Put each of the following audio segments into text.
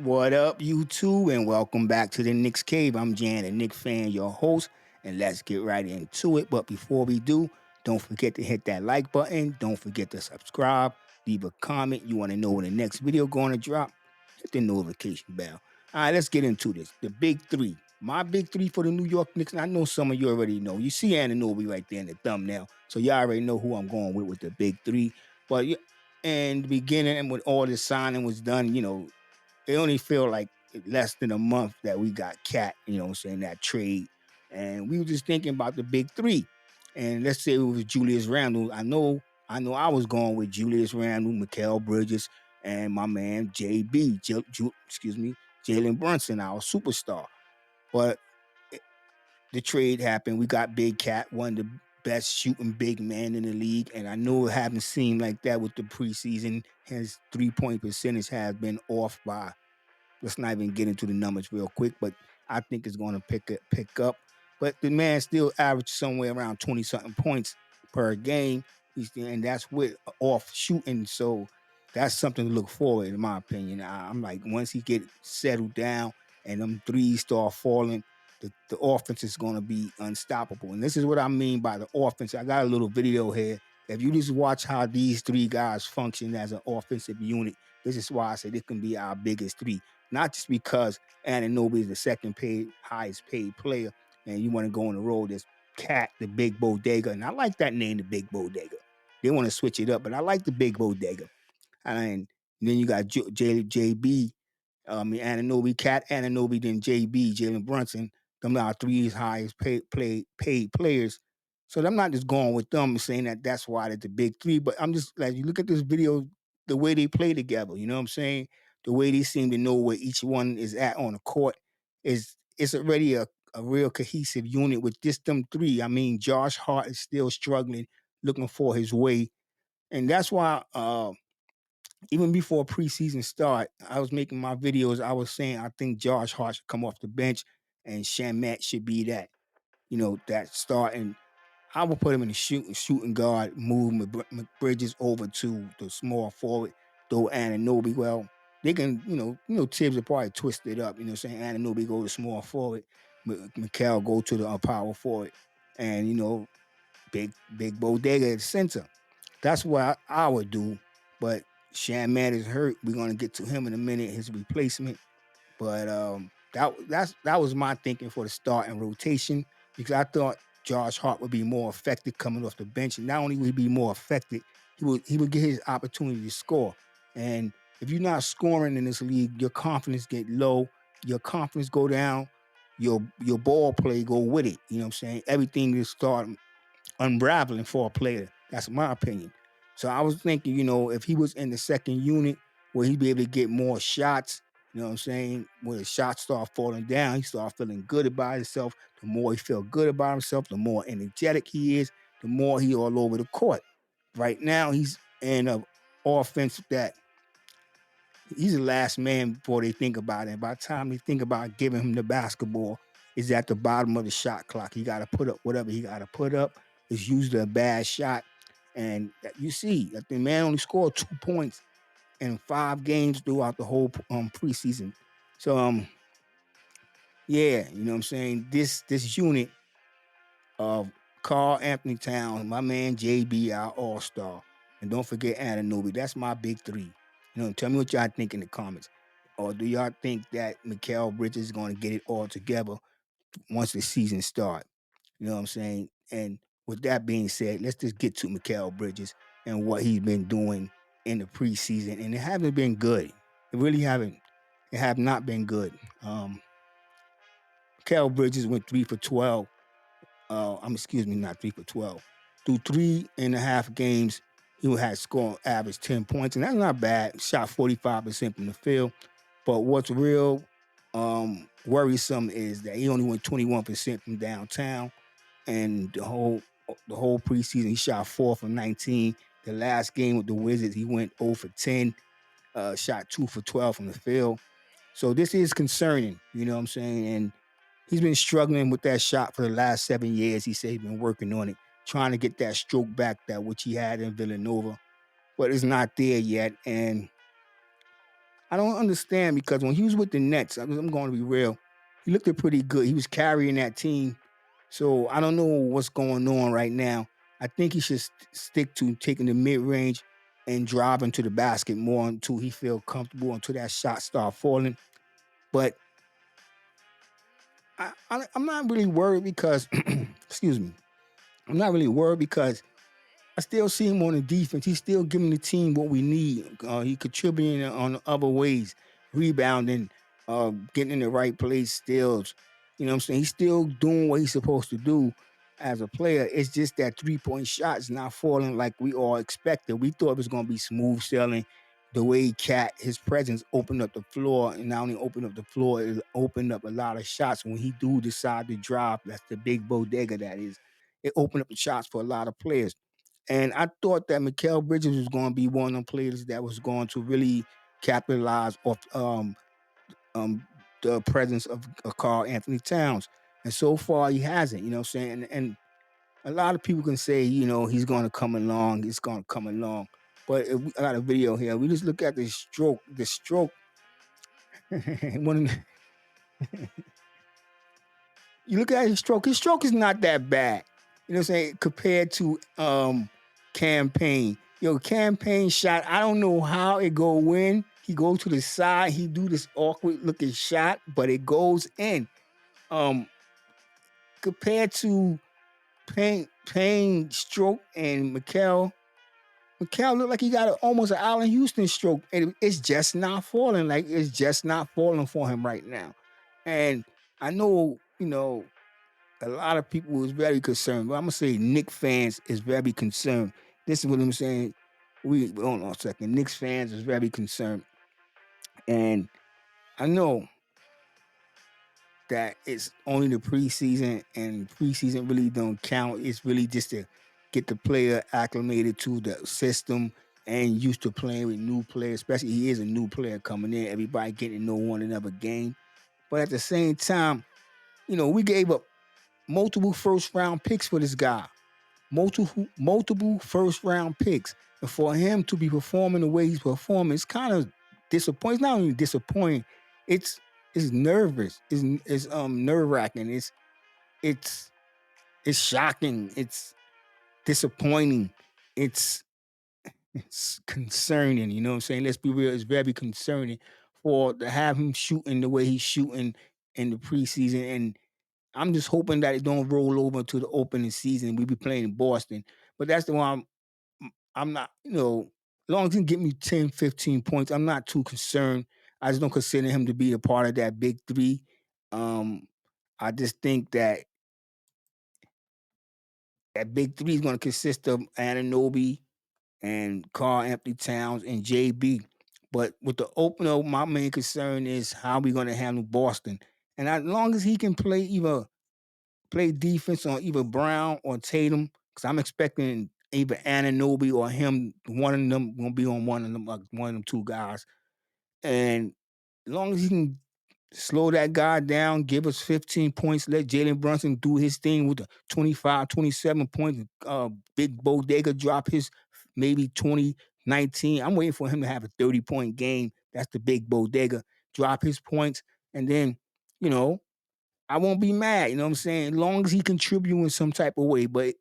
What up, YouTube, and welcome back to the Knicks Cave. I'm Jan, a Knicks fan, your host, and let's get right into it. But before we do, don't forget to hit that like button. Don't forget to subscribe. Leave a comment. You want to know when the next video going to drop? Hit the notification bell. All right, let's get into this. The big three. My big three for the New York Knicks. And I know some of you already know. You see Anunoby right there in the thumbnail, so y'all already know who I'm going with the big three. But in the beginning, and when all this signing was done, it only feel like less than a month that we got Cat, saying, that trade. And we were just thinking about the big three. And let's say it was Julius Randle. I know I was going with Julius Randle, Mikal Bridges, and my man Jalen Brunson, our superstar. But the trade happened. We got Big Cat, one of the best shooting big men in the league. And I know it hasn't seemed like that with the preseason. His 3-point percentage has been off by, let's not even get into the numbers real quick, but I think it's going to pick up. But the man still averaged somewhere around 20-something points per game. And that's with off shooting. So that's something to look forward, in my opinion. I'm like, once he get settled down and them threes start falling, the offense is going to be unstoppable. And this is what I mean by the offense. I got a little video here. If you just watch how these three guys function as an offensive unit, this is why I say this can be our biggest three. Not just because Anunoby is the highest paid player, and you want to go on the road. There's Cat, the Big Bodega, and I like that name, the Big Bodega. They want to switch it up, but I like the Big Bodega. And then you got JB, Anunoby, Cat, Anunoby, then JB, Jalen Brunson. Them are three highest paid players. So I'm not just going with them and saying that that's why they're the big three, but I'm just like, you look at this video, the way they play together, you know what I'm saying? The way they seem to know where each one is at on the court it's already a real cohesive unit with just them three. I mean, Josh Hart is still struggling, looking for his way. And that's why even before preseason start, I was making my videos. I was saying I think Josh Hart should come off the bench and Shamet should be that start. And I would put him in the shooting guard, move Bridges over to the small forward, throw Anunoby. Well, they can, Tibbs will probably twist it up. Saying Anunoby go to small forward, Mikal go to the power forward, and big Bodega at the center. That's what I would do. But Shamet is hurt. We're gonna get to him in a minute, his replacement. But that was my thinking for the start and rotation, because I thought Josh Hart would be more effective coming off the bench. And not only would he be more effective, he would get his opportunity to score. And if you're not scoring in this league, your confidence get low, your confidence go down, your ball play go with it. You know what I'm saying? Everything is start unraveling for a player. That's my opinion. So I was thinking, if he was in the second unit, where he'd be able to get more shots, you know what I'm saying? When the shots start falling down, he start feeling good about himself. The more he feel good about himself, the more energetic he is, the more he all over the court. Right now, he's in an offense that he's the last man before they think about it. By the time they think about giving him the basketball, is at the bottom of the shot clock. He got to put up whatever he got to put up. It's usually a bad shot. And you see that the man only scored 2 points in 5 games throughout the whole preseason. So yeah, you know what I'm saying? This unit of Carl Anthony Towns, my man JB, our all-star. And don't forget Anunoby. That's my big three. Tell me what y'all think in the comments. Or do y'all think that Mikal Bridges is going to get it all together once the season starts? You know what I'm saying? And with that being said, let's just get to Mikal Bridges and what he's been doing in the preseason. And it haven't been good. It really haven't. It have not been good. Mikal Bridges went 3 for 12. Not 3 for 12. Through 3.5 games, he had scored average 10 points. And that's not bad. Shot 45% from the field. But what's real worrisome is that he only went 21% from downtown. And the whole preseason, he shot 4 for 19. The last game with the Wizards, he went 0 for 10, shot 2 for 12 from the field. So this is concerning, you know what I'm saying? And he's been struggling with that shot for the last 7 years. He said he's been working on it, trying to get that stroke back which he had in Villanova, but it's not there yet. And I don't understand because when he was with the Nets, I'm going to be real, he looked pretty good. He was carrying that team. So I don't know what's going on right now. I think he should stick to taking the mid range and driving to the basket more until he feel comfortable, until that shot start falling. But I'm not really worried because, excuse me, I'm not really worried because I still see him on the defense. He's still giving the team what we need. He contributing on other ways, rebounding, getting in the right place, steals. You know what I'm saying? He's still doing what he's supposed to do as a player. It's just that 3-point shot is not falling like we all expected. We thought it was going to be smooth sailing. The way his presence opened up the floor, and not only opened up the floor, it opened up a lot of shots. When he do decide to drop, that's the big bodega that is. It opened up the shots for a lot of players. And I thought that Mikal Bridges was going to be one of them players that was going to really capitalize off the presence of Karl Anthony Towns. And so far, he hasn't, you know what I'm saying? And a lot of people can say, he's going to come along, he's going to come along. But I got a video here. We just look at the stroke. The stroke, one you look at his stroke. His stroke is not that bad. You know what I'm saying? Compared to campaign. Campaign shot. I don't know how it go in. He goes to the side. He do this awkward looking shot, but it goes in. Compared to Payne stroke and Mikal looked like he got almost an Allen Houston stroke, and it's just not falling. Like it's just not falling for him right now. And I know, a lot of people was very concerned. But I'm gonna say Knicks fans is very concerned. This is what I'm saying. Hold on a second. Knicks fans is very concerned, and I know that it's only the preseason, and preseason really don't count. It's really just to get the player acclimated to the system and used to playing with new players. Especially he is a new player coming in. Everybody getting to know one another game, but at the same time, we gave up multiple first round picks for this guy. Multiple first round picks. And for him to be performing the way he's performing, it's kind of disappointing. It's not only disappointing, it's nervous. It's nerve wracking. It's shocking. It's disappointing. It's concerning. You know what I'm saying? Let's be real. It's very concerning to have him shooting the way he's shooting in the preseason. And I'm just hoping that it don't roll over to the opening season. We be playing in Boston. But that's the one I'm not, as long as he can get me 10, 15 points, I'm not too concerned. I just don't consider him to be a part of that big three. Um, I just think that big three is going to consist of Anunoby and Karl Anthony Towns and JB. But with the opener, my main concern is how we going to handle Boston. And as long as he can play defense on either Brown or Tatum, because I'm expecting either Anunoby or him, one of them gonna be on one of them two guys. And as long as he can slow that guy down, give us 15 points, let Jalen Brunson do his thing with the 25, 27 points, Big Bodega drop his maybe 20, 19. I'm waiting for him to have a 30-point game. That's the Big Bodega. Drop his points, and then, you know, I won't be mad, you know what I'm saying? As long as he contribute in some type of way. But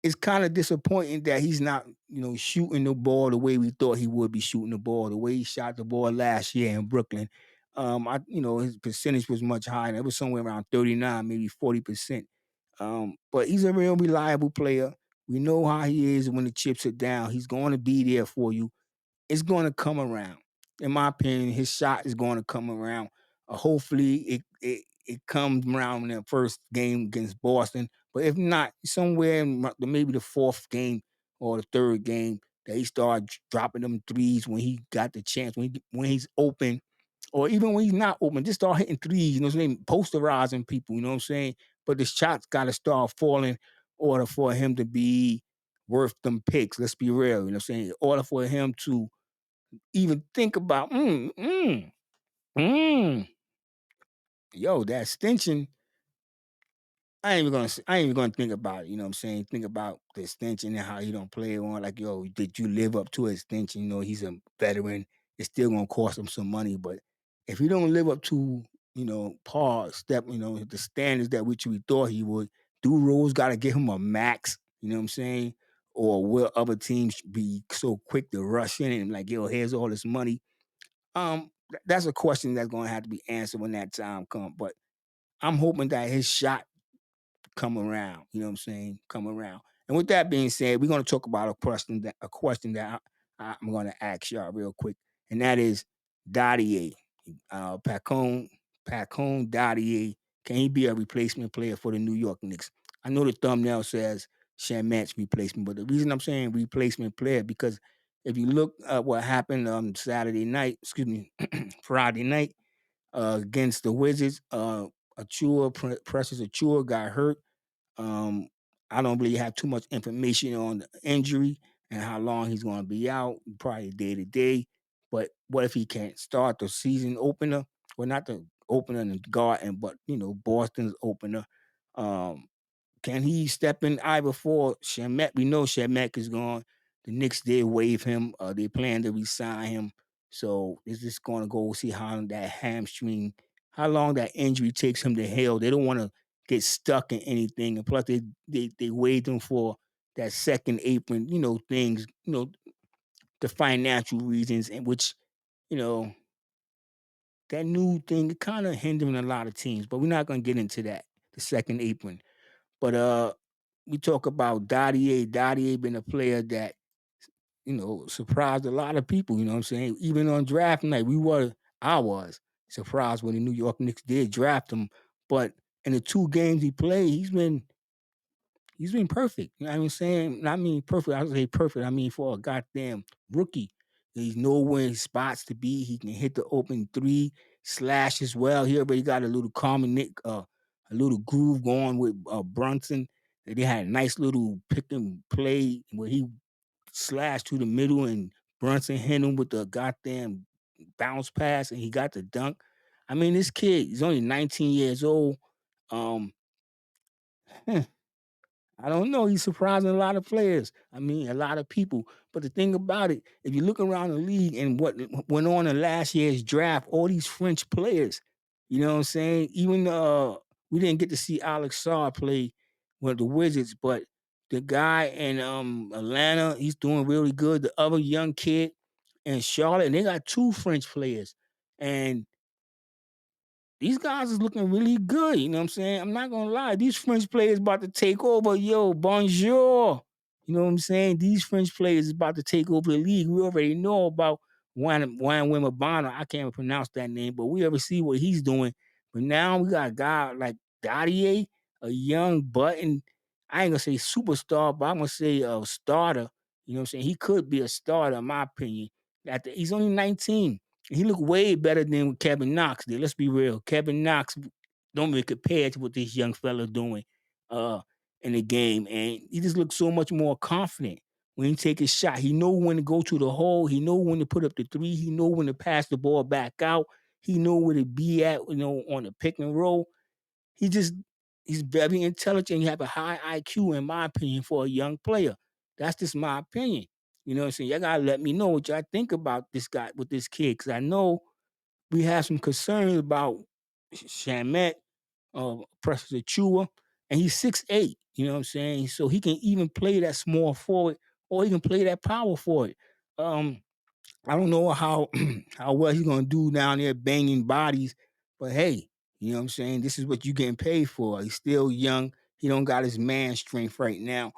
it's kind of disappointing that he's not, shooting the ball the way we thought he would be shooting the ball, the way he shot the ball last year in Brooklyn. His percentage was much higher. It was somewhere around 39, maybe 40%. But he's a real reliable player. We know how he is when the chips are down. He's going to be there for you. It's going to come around. In my opinion, his shot is going to come around. Hopefully, it comes around in the first game against Boston. But if not, somewhere in maybe the fourth game or the third game, that he started dropping them threes when he got the chance, when he's open, or even when he's not open, just start hitting threes. You know what I'm saying? Posterizing people. You know what I'm saying? But the shots got to start falling in order for him to be worth them picks. Let's be real. You know what I'm saying? In order for him to even think about, yo, that extension. I ain't even gonna think about it. You know what I'm saying? Think about the extension and how he don't play on. Like, yo, did you live up to his extension? He's a veteran it's still gonna cost him some money. But if he don't live up to, par step, the standards that which we thought he would, do Rose got to give him a max. You know what I'm saying? Or will other teams be so quick to rush in and like, yo, here's all this money? That's a question that's gonna have to be answered when that time comes. But I'm hoping that his shot come around. You know what I'm saying? Come around. And with that being said, we're gonna talk about a question that I'm gonna ask y'all real quick, and that is Dadiet, Pacome, Dadiet. Can he be a replacement player for the New York Knicks? I know the thumbnail says Shamet's replacement, but the reason I'm saying replacement player because if you look at what happened Saturday night, excuse me, Friday night against the Wizards, Precious Achua got hurt. um, I don't really have too much information on the injury and how long he's going to be out, probably day to day. But what if he can't start the season opener? Well, not the opener in the Garden, but Boston's opener. Um, can he step in either for Shamet? We know Shamet is gone. The Knicks did waive him. They plan to resign him. So is this going to go see how that hamstring, how long that injury takes him to heal? They don't want to get stuck in anything. And plus, they waived him for that second apron, things, the financial reasons, in which, you know, that new thing kind of hindering a lot of teams. But we're not going to get into that. The second apron. But we talk about Dadiet. Dadiet been a player that, surprised a lot of people, you know what I'm saying? Even on draft night, I was surprised when the New York Knicks did draft him. But in the 2 games he played, he's been perfect. You know what I'm saying? I mean perfect. I say perfect. I mean for a goddamn rookie. He's nowhere spots to be. He can hit the open three, slash as well. He already got a little a little groove going with Brunson. They had a nice little pick and play where he slashed to the middle and Brunson hit him with the goddamn bounce pass and he got the dunk. I mean, this kid, he's only 19 years old. Um, I don't know. He's surprising a lot of players. I mean, a lot of people. But the thing about it, if you look around the league and what went on in last year's draft, all these French players, you know what I'm saying? Even we didn't get to see Alex Sarr play with the Wizards, but the guy in Atlanta, he's doing really good. The other young kid in Charlotte, and they got 2 French players. And these guys is looking really good. You know what I'm saying? I'm not gonna lie. These French players about to take over. Yo, bonjour. You know what I'm saying? These French players is about to take over the league. We already know about Juan Wimabana. I can't pronounce that name, but we ever see what he's doing. But now we got a guy like Dadier, a young button. I ain't gonna say superstar, but I'm gonna say a starter. You know what I'm saying? He could be a starter, in my opinion. He's only 19. He looked way better than Kevin Knox did. Let's be real. Kevin Knox don't even compare to what this young fella doing uh in the game. And he just looks so much more confident when he take his shot. He know when to go to the hole. He know when to put up the three. He know when to pass the ball back out. He know where to be at, on the pick and roll. He just he's very intelligent. He have a high IQ, in my opinion, for a young player. That's just my opinion. You know what I'm saying? Y'all gotta let me know what y'all think about this guy with this kid, because I know we have some concerns about Shamet, Precious Achua, and he's 6'8". You know what I'm saying? So he can even play that small forward, or he can play that power forward. Um, I don't know how how well he's gonna do down there banging bodies, but hey, you know what I'm saying? This is what you getting paid for. He's still young. He don't got his man strength right now,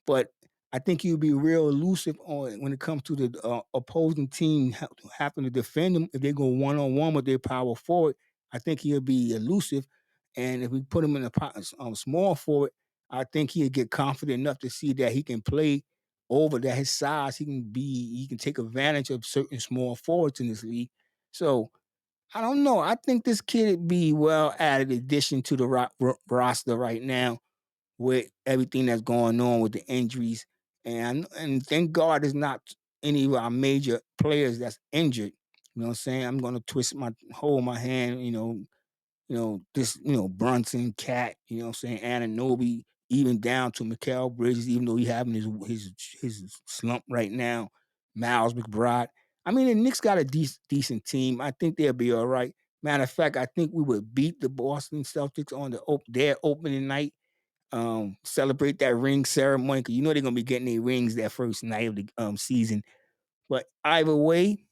but I think he'll be real elusive on when it comes to the opposing team having to defend him if they go 1-on-1 with their power forward. I think he'll be elusive, and if we put him in a small forward, I think he'll get confident enough to see that he can play over that his size, he can take advantage of certain small forwards in this league. So I don't know. I think this kid would be well added addition to the roster right now with everything that's going on with the injuries. And thank God there's not any of our major players that's injured. You know what I'm saying? I'm gonna hold my hand, this, Brunson, Cat, you know what I'm saying, Ananobi, even down to Mikal Bridges, even though he having his slump right now, Miles McBride. I mean, the Knicks got a decent team. I think they'll be all right. Matter of fact, I think we would beat the Boston Celtics on their opening night. Celebrate that ring ceremony because you know they're gonna be getting their rings that first night of the season. But either way,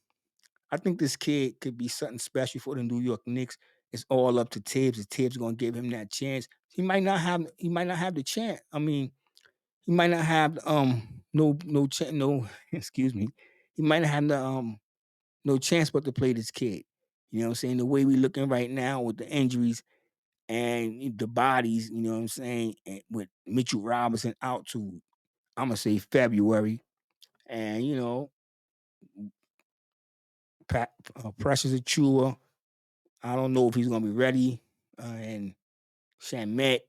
I think this kid could be something special for the New York Knicks. It's all up to Tibbs. If Tibbs gonna give him that chance, he might not have the chance. I mean, he might not have no excuse me. He might not have the no chance but to play this kid. You know what I'm saying? The way we looking right now with the injuries and the bodies, you know what I'm saying, and with Mitchell Robinson out to I'm gonna say February, and you know, Precious Achua, I don't know if he's gonna be ready, and Shamet,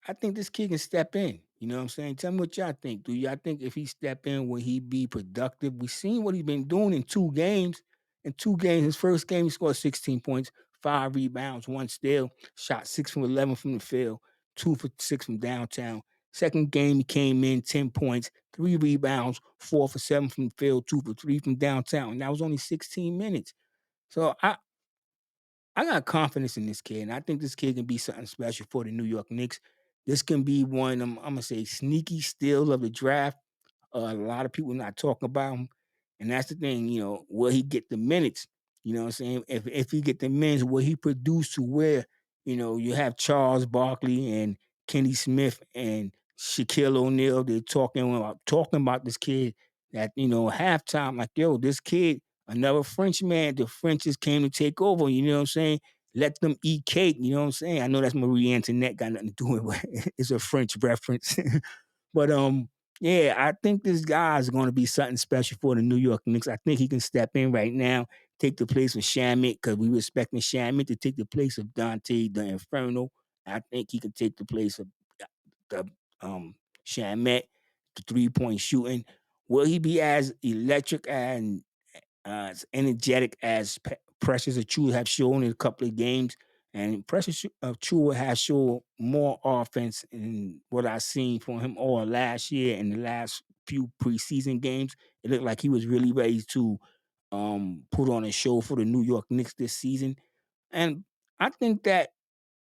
I think this kid can step in. You know what I'm saying? Tell me what y'all think. Do y'all think if he step in, will he be productive? We seen what he's been doing in 2 games. In 2 games, his first game he scored 16 points, 5 rebounds, 1 steal, shot 6 from 11 from the field, 2 for 6 from downtown. Second game he came in 10 points, 3 rebounds, 4 for 7 from the field, 2 for 3 from downtown. And that was only 16 minutes. So I got confidence in this kid, and I think this kid can be something special for the New York Knicks. This can be one of them, I'm gonna say, sneaky steal of the draft. A lot of people not talking about him, and that's the thing. You know, will he get the minutes? You know what I'm saying? If he get the minutes, will he produce to where you have Charles Barkley and Kenny Smith and Shaquille O'Neal? They're talking about this kid that halftime like this kid another French man. The Frenches came to take over. You know what I'm saying? Let them eat cake. You know what I'm saying? I know that's Marie Antoinette got nothing to do with it. It's a French reference. But yeah, I think this guy is going to be something special for the New York Knicks. I think he can step in right now, take the place of Shamet because we were expecting Shamet to take the place of Dante the Inferno. I think he can take the place of the Shamet, the 3-point shooting. Will he be as electric and as energetic as Precious Achua have shown in a couple of games? And Precious Achua has shown more offense in what I've seen from him all last year and the last few preseason games. It looked like he was really ready to put on a show for the New York Knicks this season. And I think that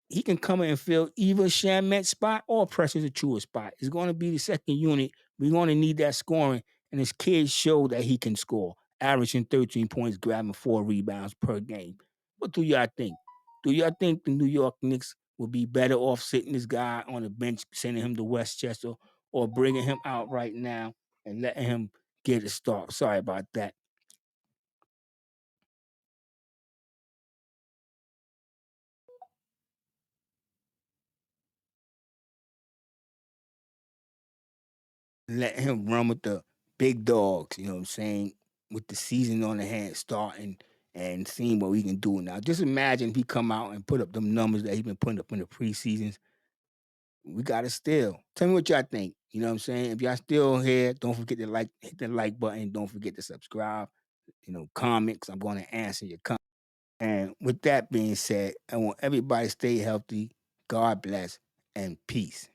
he can come in and fill either Shamet's spot or Precious Achua's spot. It's going to be the second unit. We're going to need that scoring, and his kids show that he can score, averaging 13 points, grabbing 4 rebounds per game. What do y'all think? Do y'all think the New York Knicks will be better off sitting this guy on the bench, sending him to Westchester, or bringing him out right now and letting him get a start? Sorry about that. Let him run with the big dogs, you know what I'm saying? With the season on the hand starting and seeing what we can do now. Just imagine if he come out and put up them numbers that he been putting up in the preseasons. We gotta still. Tell me what y'all think. You know what I'm saying? If y'all still here, don't forget to hit the like button. Don't forget to subscribe. Comments. I'm gonna answer your comments. And with that being said, I want everybody to stay healthy. God bless and peace.